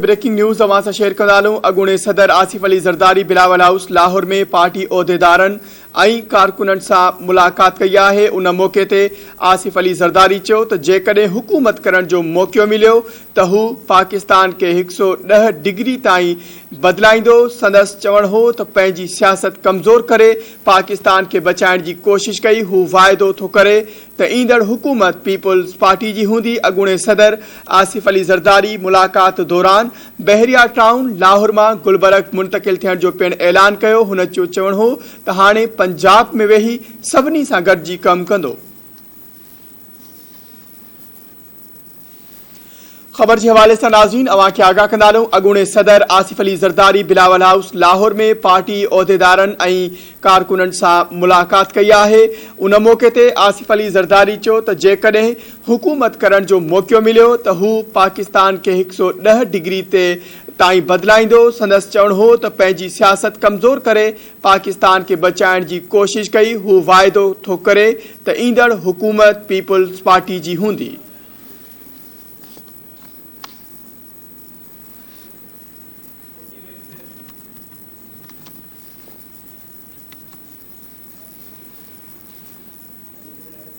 Breaking news अवां सां share कंदा अॻूणे सदर आसिफ अली ज़रदारी बिलावल हाउस लाहौर में पार्टी उहिदेदारनि ऐं कारकुननि सां मुलाक़ात कई आहे। उन मौक़े ते आसिफ अली ज़रदारी चयो त जेकॾहिं हुकूमत करण जो मौक़ो मिलियो त हू पाकिस्तान खे 110 डिग्री ताईं बदिलाईंदो। संदसि चवणु हो त पंहिंजी सियासत कमज़ोर करे पाकिस्तान खे बचाइण जी कोशिश कई। हू वाइदो थो करे त ईंदड़ हुकूमत पीपुल्स पार्टी जी हूंदी। अॻूणे सदर आसिफ अली ज़रदारी मुलाक़ात दौरान बहरिया टाउन लाहौर मां गुलबर्ग मुंतकिल थियण जो पिणु ऐलान कयो। हुन जो चवणु हो त हाणे पंजाब में वेही सभिनी सां गॾिजी कमु कंदो। खबर के हवाले से नाज़रीन अवां खे आगाह कंदा अॻूणे सदर आसिफ अली ज़रदारी बिलावल हाउस लाहौर में पार्टी उहिदेदारनि ऐं कारकुननि सां मुलाक़ात कई आहे। उन मौक़े ते आसिफ अली ज़रदारी चयो त जेकॾहिं हुकूमत करण जो मौक़ो मिलियो त हू पाकिस्तान खे 110 डिग्री ताईं बदिलाईंदो। संदसि चवणु हो त पंहिंजी सियासत कमज़ोर करे पाकिस्तान खे बचाइण जी कोशिश कई। हू वाइदो थो करे त ईंदड़ हुकूमत पीपुल्स पार्टी जी हूंदी।